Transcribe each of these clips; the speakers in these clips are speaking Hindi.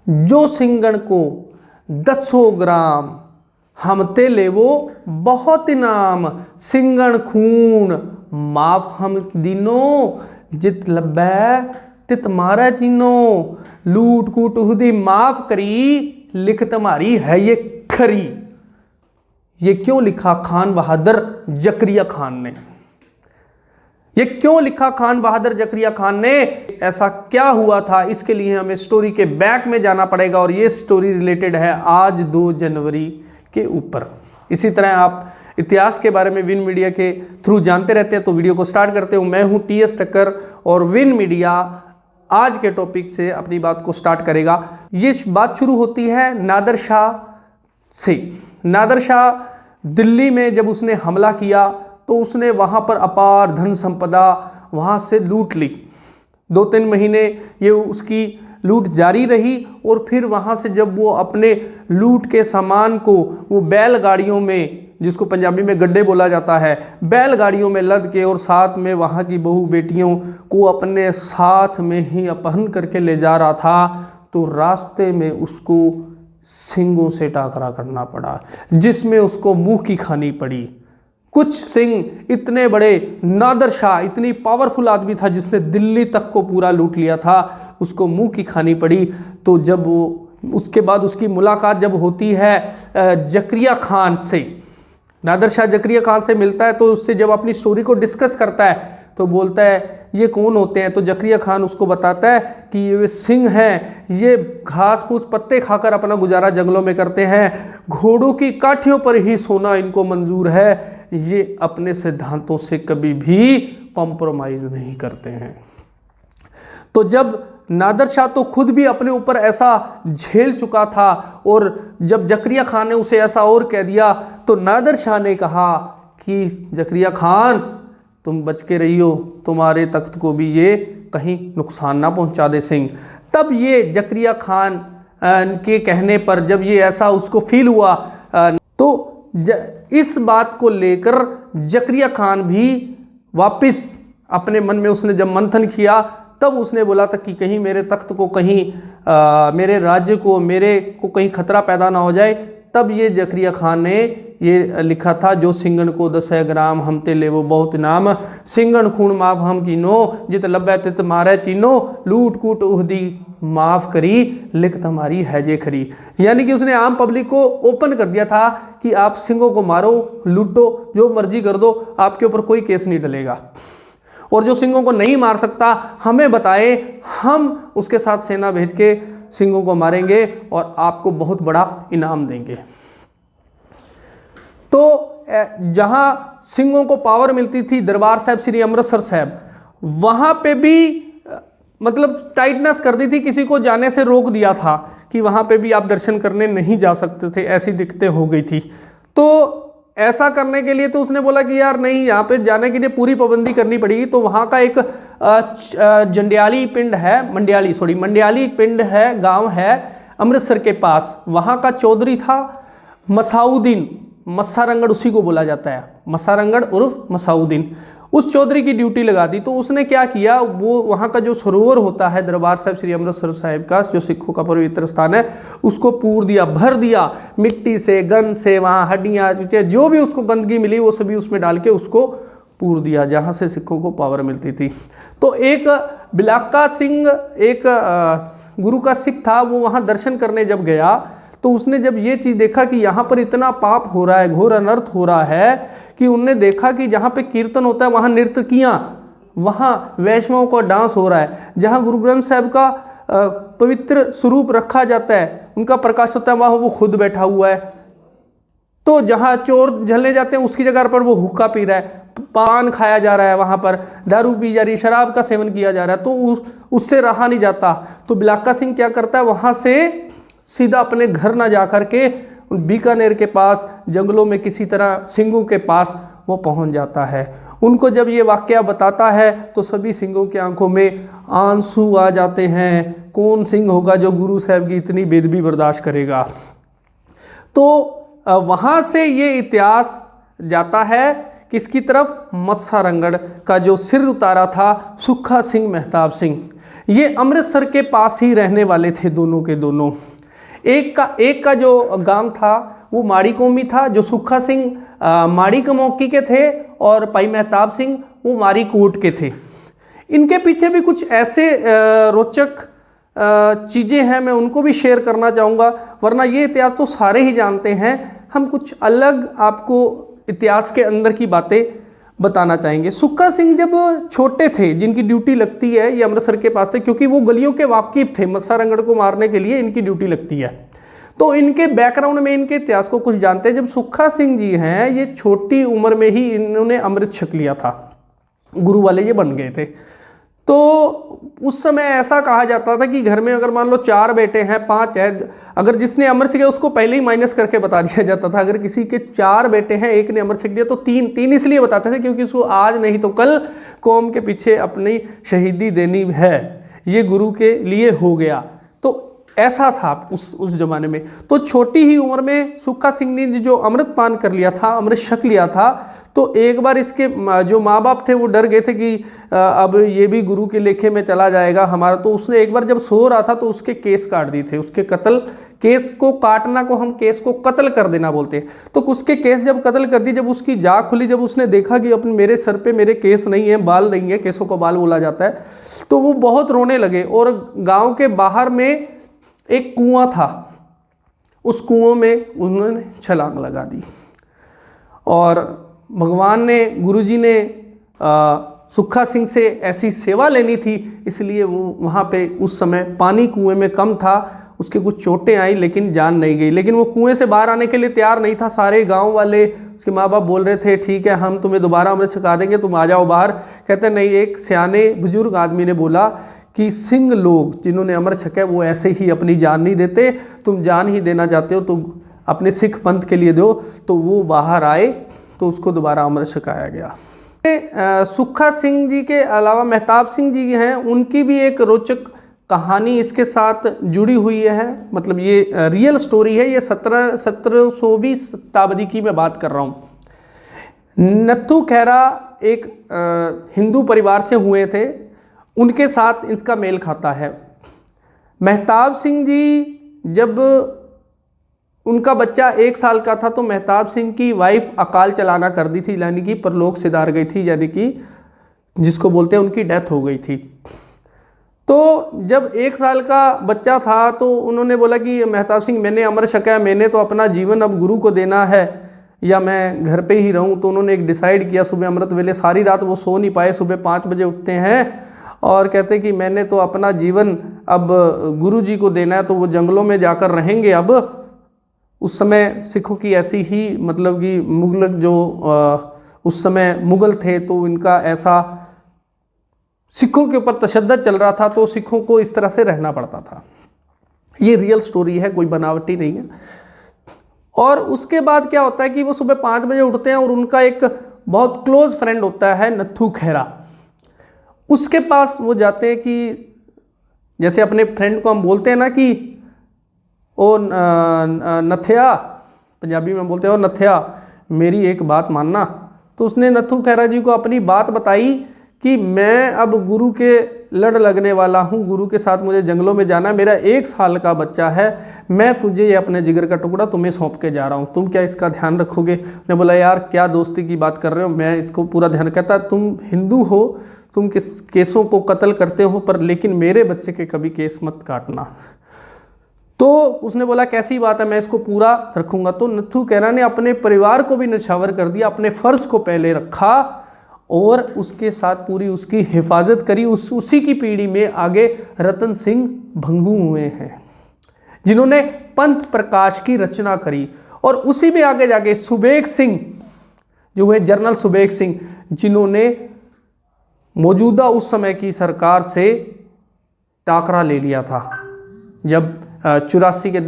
जो सिंगण को 10 ग्राम हमते लेवो बहुत इनाम। सिंगण खून माफ हम दिनों जित लब्बै तित मारै तीनों। लूट कूट उहदी माफ करी लिख तुम्हारी है ये खरी। ये क्यों लिखा खान बहादुर जकरिया खान ने? ये क्यों लिखा खान बहादुर जकरिया खान ने? ऐसा क्या हुआ था, इसके लिए हमें स्टोरी के बैक में जाना पड़ेगा और ये स्टोरी रिलेटेड है आज 2 जनवरी के ऊपर। इसी तरह आप इतिहास के बारे में विन मीडिया के थ्रू जानते रहते हैं, तो वीडियो को स्टार्ट करते हूँ। मैं हूँ टी.एस. टक्कर और विन मीडिया आज के टॉपिक से अपनी बात को स्टार्ट करेगा। ये बात शुरू होती है नादर शाह से। नादर शाह दिल्ली में जब उसने हमला किया तो उसने वहाँ पर अपार धन संपदा वहाँ से लूट ली। 2-3 महीने ये उसकी लूट जारी रही और फिर वहाँ से जब वो अपने लूट के सामान को वो बैलगाड़ियों में, जिसको पंजाबी में गड्ढे बोला जाता है, बैलगाड़ियों में लद के और साथ में वहाँ की बहू बेटियों को अपने साथ में ही अपहरण करके ले जा रहा था, तो रास्ते में उसको सिंगों से टकरा करना पड़ा, जिसमें उसको मुंह की खानी पड़ी। कुछ सिंह इतने बड़े, नादर शाह इतनी पावरफुल आदमी था जिसने दिल्ली तक को पूरा लूट लिया था, उसको मुंह की खानी पड़ी। तो जब वो उसके बाद उसकी मुलाकात जब होती है जकरिया खान से, नादर शाह जकरिया खान से मिलता है, तो उससे जब अपनी स्टोरी को डिस्कस करता है तो बोलता है ये कौन होते हैं? तो जकरिया खान उसको बताता है कि ये सिंह हैं, ये घास फूस पत्ते खाकर अपना गुजारा जंगलों में करते हैं, घोड़ों की काठियों पर ही सोना इनको मंजूर है, ये अपने सिद्धांतों से कभी भी कॉम्प्रोमाइज़ नहीं करते हैं। तो जब नादर शाह तो खुद भी अपने ऊपर ऐसा झेल चुका था और जब जकरिया खान ने उसे ऐसा और कह दिया तो नादर शाह ने कहा कि जकरिया खान तुम बच के रहियो, तुम्हारे तख्त को भी ये कहीं नुकसान ना पहुंचा दे सिंह। तब ये जकरिया खान के कहने पर जब ये ऐसा उसको फील हुआ तो इस बात को लेकर जकरिया खान भी वापस अपने मन में उसने जब मंथन किया तब उसने बोला था कि कहीं मेरे तख्त को, कहीं मेरे राज्य को, मेरे को कहीं खतरा पैदा ना हो जाए। तब ये जकरिया खान ने ये लिखा था, जो सिंगण को 10 ग्राम हमते ले वो बहुत इनाम। सिंगण खून माफ हम कीनो जित लब्बै तित मारै चीनो। लूट कूट उहदी माफ करी लिख तुम्हारी है जे खरी। यानी कि उसने आम पब्लिक को ओपन कर दिया था कि आप सिंगों को मारो, लूटो, जो मर्जी कर दो, आपके ऊपर कोई केस नहीं डलेगा। और जो सिंगों को नहीं मार सकता हमें बताए, हम उसके साथ सेना भेज के सिंगों को मारेंगे और आपको बहुत बड़ा इनाम देंगे। तो जहां सिंगों को पावर मिलती थी, दरबार साहिब श्री अमृतसर साहिब, वहां पे भी मतलब टाइटनेस कर दी थी, किसी को जाने से रोक दिया था कि वहां पे भी आप दर्शन करने नहीं जा सकते थे, ऐसी दिक्कतें हो गई थी। तो ऐसा करने के लिए तो उसने बोला कि यार नहीं, यहाँ पे जाने के लिए पूरी पाबंदी करनी पड़ेगी। तो वहाँ का एक जंडियाली पिंड है, मंडियाली पिंड है, गांव है अमृतसर के पास। वहाँ का चौधरी था मसाउद्दीन, मस्सारंगड़ उसी को बोला जाता है, मस्सारंगड़ उर्फ मसाउद्दीन। उस चौधरी की ड्यूटी लगा दी। तो उसने क्या किया, वो वहाँ का जो सरोवर होता है दरबार साहिब श्री अमृतसर साहिब का, जो सिखों का पवित्र स्थान है, उसको पूर दिया, भर दिया मिट्टी से, गंद से, वहाँ हड्डियाँ जो भी उसको गंदगी मिली वो सभी उसमें डाल के उसको पूर दिया, जहाँ से सिखों को पावर मिलती थी। तो एक बिलाका सिंह, एक गुरु का सिख था, वो वहाँ दर्शन करने जब गया तो उसने जब ये चीज़ देखा कि यहाँ पर इतना पाप हो रहा है, घोर अनर्थ हो रहा है, कि उनने देखा कि जहाँ पे कीर्तन होता है वहाँ नर्तकियाँ, वहाँ वैष्णवों का डांस हो रहा है, जहाँ गुरु ग्रंथ साहिब का पवित्र स्वरूप रखा जाता है, उनका प्रकाश होता है, वहाँ वो खुद बैठा हुआ है। तो जहाँ चोर झलने जाते हैं उसकी जगह पर वो हुक्का पी रहा है, पान खाया जा रहा है, वहाँ पर दारू पी जा रही है, शराब का सेवन किया जा रहा है, तो उससे रहा नहीं जाता। तो बिलाका सिंह क्या करता है, वहाँ से सीधा अपने घर ना जा कर के बीकानेर के पास जंगलों में किसी तरह सिंगों के पास वो पहुंच जाता है। उनको जब ये वाकया बताता है तो सभी सिंगों की आंखों में आंसू आ जाते हैं। कौन सिंह होगा जो गुरु साहब की इतनी बेदबी बर्दाश्त करेगा। तो वहाँ से ये इतिहास जाता है किसकी तरफ, मस्सारंगड़ का जो सिर उतारा था सुखा सिंह मेहताब सिंह। ये अमृतसर के पास ही रहने वाले थे दोनों के दोनों। एक का जो गांव था वो माड़ी कौमी था, जो सुक्खा सिंह माड़ी कमौकी के थे और भाई मेहताब सिंह वो मारी कोट के थे। इनके पीछे भी कुछ ऐसे रोचक चीज़ें हैं, मैं उनको भी शेयर करना चाहूँगा, वरना ये इतिहास तो सारे ही जानते हैं। हम कुछ अलग आपको इतिहास के अंदर की बातें बताना चाहेंगे। सुक्खा सिंह जब छोटे थे, जिनकी ड्यूटी लगती है ये अमृतसर के पास थे, क्योंकि वो गलियों के वाकिफ थे, मस्सा रंगड़ को मारने के लिए इनकी ड्यूटी लगती है, तो इनके बैकग्राउंड में इनके इतिहास को कुछ जानते हैं। जब सुक्खा सिंह जी हैं, ये छोटी उम्र में ही इन्होंने अमृत छक लिया था, गुरु वाले ये बन गए थे। तो उस समय ऐसा कहा जाता था कि घर में अगर मान लो 4 बेटे हैं, 5 है, अगर जिसने अमृत छका उसको पहले ही माइनस करके बता दिया जाता था। अगर किसी के 4 बेटे हैं, एक ने अमृत छक लिया तो 3 इसलिए बताते थे क्योंकि उसको आज नहीं तो कल कौम के पीछे अपनी शहीदी देनी है, ये गुरु के लिए हो गया। तो ऐसा था उस ज़माने में। तो छोटी ही उम्र में सुक्खा सिंह ने जो अमृत पान कर लिया था, अमृत छक लिया था, तो एक बार इसके जो माँ बाप थे वो डर गए थे कि अब ये भी गुरु के लेखे में चला जाएगा हमारा। तो उसने एक बार जब सो रहा था तो उसके केस काट दिए थे, उसके कत्ल, केस को काटना को हम केस को कत्ल कर देना बोलते हैं। तो उसके केस जब कत्ल कर दी, जब उसकी जाग खुली, जब उसने देखा कि अपने मेरे सर पे मेरे केस नहीं है, बाल नहीं है, केसों को बाल बोला जाता है, तो वो बहुत रोने लगे। और गाँव के बाहर में एक कुआं था, उस कुआं में उन्होंने छलांग लगा दी। और भगवान ने, गुरुजी ने सुक्खा सिंह से ऐसी सेवा लेनी थी, इसलिए वो वहाँ पे उस समय पानी कुएं में कम था, उसके कुछ चोटें आई लेकिन जान नहीं गई। लेकिन वो कुएं से बाहर आने के लिए तैयार नहीं था। सारे गांव वाले, उसके माँ बाप बोल रहे थे ठीक है हम तुम्हें दोबारा अमृत छका देंगे, तुम आ जाओ बाहर। कहते नहीं, एक सियाने बुजुर्ग आदमी ने बोला कि सिंह लोग जिन्होंने अमृत छका वो ऐसे ही अपनी जान नहीं देते, तुम जान ही देना चाहते हो तो अपने सिख पंथ के लिए दो। तो वो बाहर आए तो उसको दोबारा अमृत छकाया गया। सुक्खा सिंह जी के अलावा मेहताब सिंह जी हैं, उनकी भी एक रोचक कहानी इसके साथ जुड़ी हुई है। मतलब ये रियल स्टोरी है, ये 17वीं शताब्दी की मैं बात कर रहा हूँ। नत्थू खैरा एक हिंदू परिवार से हुए थे, उनके साथ इसका मेल खाता है। मेहताब सिंह जी जब उनका बच्चा 1 साल का था तो मेहताब सिंह की वाइफ अकाल चलाना कर दी थी, यानी कि परलोक सिधार गई थी, यानी कि जिसको बोलते हैं उनकी डेथ हो गई थी। तो जब 1 साल का बच्चा था तो उन्होंने बोला कि मेहताब सिंह मैंने अमृत छका, मैंने तो अपना जीवन अब गुरु को देना है या मैं घर पे ही रहूं। तो उन्होंने एक डिसाइड किया, सुबह अमृत वेले सारी रात वो सो नहीं पाए, सुबह 5 बजे उठते हैं और कहते कि मैंने तो अपना जीवन अब गुरु जी को देना है, तो वो जंगलों में जाकर रहेंगे। अब उस समय सिखों की ऐसी ही, मतलब कि मुगल जो उस समय मुगल थे, तो इनका ऐसा सिखों के ऊपर तशद्दुद चल रहा था, तो सिखों को इस तरह से रहना पड़ता था। ये रियल स्टोरी है, कोई बनावटी नहीं है। और उसके बाद क्या होता है कि वो सुबह 5 बजे उठते हैं और उनका एक बहुत क्लोज फ्रेंड होता है नत्थू खैरा, उसके पास वो जाते हैं कि जैसे अपने फ्रेंड को हम बोलते हैं ना कि ओ नथया, पंजाबी में बोलते हैं ओ नथया मेरी एक बात मानना। तो उसने नत्थू खैरा जी को अपनी बात बताई कि मैं अब गुरु के लड़ लगने वाला हूँ, गुरु के साथ मुझे जंगलों में जाना, मेरा 1 साल का बच्चा है, मैं तुझे ये अपने जिगर का टुकड़ा तुम्हें सौंप के जा रहा हूँ, तुम क्या इसका ध्यान रखोगे। उसने बोला यार क्या दोस्ती की बात कर रहे हो, मैं इसको पूरा ध्यान। कहता तुम हिंदू हो, तुम किस केसों को कत्ल करते हो, पर लेकिन मेरे बच्चे के कभी केस मत काटना। तो उसने बोला कैसी बात है, मैं इसको पूरा रखूँगा। तो नत्थू खैरा ने अपने परिवार को भी निछावर कर दिया, अपने फ़र्ज़ को पहले रखा और उसके साथ पूरी उसकी हिफाजत करी। उसी की पीढ़ी में आगे रतन सिंह भंगू हुए हैं, जिन्होंने पंथ प्रकाश की रचना करी। और उसी में आगे जाके सुबेग सिंह जो हुए, जनरल सुबेग सिंह, जिन्होंने मौजूदा उस समय की सरकार से टाकरा ले लिया था। जब 84 के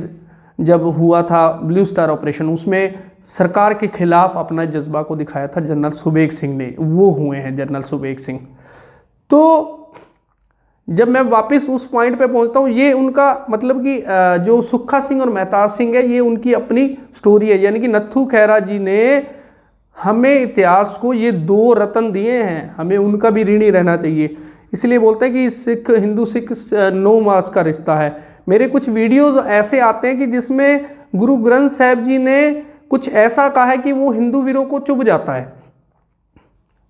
जब हुआ था ब्लू स्टार ऑपरेशन, उसमें सरकार के खिलाफ अपना जज्बा को दिखाया था जनरल सुबेग सिंह ने, वो हुए हैं जनरल सुबेग सिंह। तो जब मैं वापस उस पॉइंट पे पहुंचता हूँ, ये उनका मतलब कि जो सुक्खा सिंह और मेहताब सिंह है, ये उनकी अपनी स्टोरी है। यानी कि नत्थू खैरा जी ने हमें इतिहास को ये 2 रत्न दिए हैं, हमें उनका भी ऋणी रहना चाहिए। इसलिए बोलते हैं कि सिख हिंदू सिख 9 मास का रिश्ता है। मेरे कुछ वीडियोज़ ऐसे आते हैं कि जिसमें गुरु ग्रंथ साहिब जी ने कुछ ऐसा कहा है कि वो हिंदू वीरों को चुभ जाता है,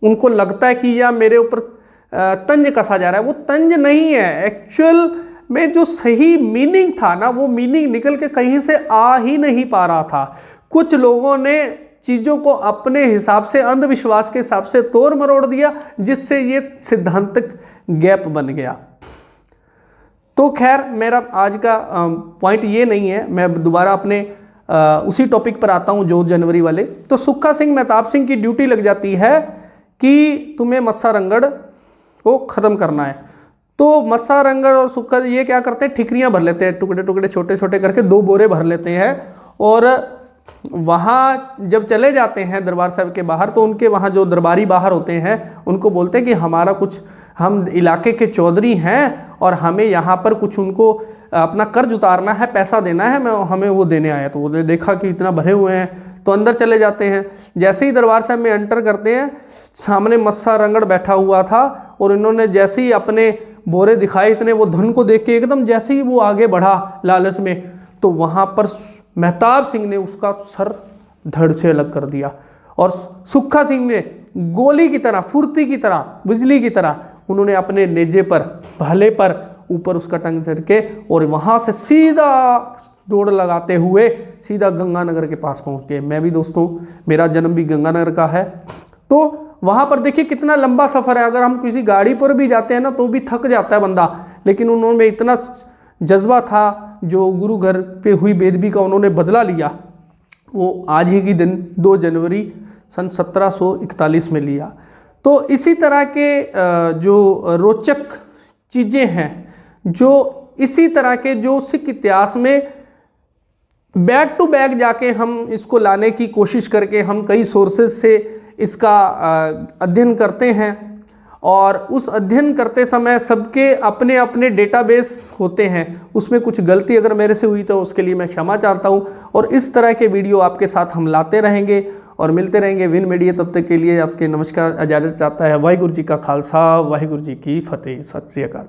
उनको लगता है कि यह मेरे ऊपर तंज कसा जा रहा है। वो तंज नहीं है, एक्चुअल में जो सही मीनिंग था ना, वो मीनिंग निकल के कहीं से आ ही नहीं पा रहा था। कुछ लोगों ने चीज़ों को अपने हिसाब से, अंधविश्वास के हिसाब से तोड़ मरोड़ दिया, जिससे ये सिद्धांतक गैप बन गया। तो खैर, मेरा आज का पॉइंट ये नहीं है, मैं दोबारा अपने उसी टॉपिक पर आता हूँ, 2 जनवरी वाले। तो सुक्खा सिंह महताब सिंह की ड्यूटी लग जाती है कि तुम्हें मत्सा रंगड़ को ख़त्म करना है। तो मत्सा रंगड़ और सुक्खा ये क्या करते हैं, ठिकरियाँ भर लेते हैं, टुकड़े टुकड़े छोटे छोटे करके 2 बोरे भर लेते हैं। और वहाँ जब चले जाते हैं दरबार साहब के बाहर, तो उनके वहाँ जो दरबारी बाहर होते हैं उनको बोलते हैं कि हमारा कुछ, हम इलाके के चौधरी हैं और हमें यहाँ पर कुछ उनको अपना कर्ज उतारना है, पैसा देना है, मैं हमें वो देने आया। तो वो देखा कि इतना भरे हुए हैं, तो अंदर चले जाते हैं। जैसे ही दरबार साहब में एंटर करते हैं, सामने मत्सा रंगड़ बैठा हुआ था और इन्होंने जैसे ही अपने बोरे दिखाए, इतने वो धन को देख के एकदम जैसे ही वो आगे बढ़ा लालच में, तो वहाँ पर महताब सिंह ने उसका सर धड़ से अलग कर दिया और सुक्खा सिंह ने गोली की तरह, फुर्ती की तरह, बिजली की तरह उन्होंने अपने नेजे पर, भाले पर ऊपर उसका टंग चढ़ के और वहाँ से सीधा दौड़ लगाते हुए सीधा गंगानगर के पास पहुँच गए। मैं भी दोस्तों, मेरा जन्म भी गंगानगर का है, तो वहाँ पर देखिए कितना लंबा सफ़र है। अगर हम किसी गाड़ी पर भी जाते हैं ना तो भी थक जाता है बंदा, लेकिन उन्होंने इतना जज्बा था, जो गुरु घर पे हुई बेदबी का उन्होंने बदला लिया, वो आज ही के दिन 2 जनवरी सन 1741 में लिया। तो इसी तरह के जो रोचक चीज़ें हैं, जो इसी तरह के जो सिख इतिहास में बैक टू बैक जाके हम इसको लाने की कोशिश करके हम कई सोर्सेज से इसका अध्ययन करते हैं, और उस अध्ययन करते समय सबके अपने अपने डेटाबेस होते हैं, उसमें कुछ गलती अगर मेरे से हुई तो उसके लिए मैं क्षमा चाहता हूँ। और इस तरह के वीडियो आपके साथ हम लाते रहेंगे और मिलते रहेंगे विन मीडिया। तब तक के लिए आपके नमस्कार, इजाज़त चाहता है। वाहिगुरु जी का खालसा, वाहिगुरु जी की फतेह। सत श्री अकाल।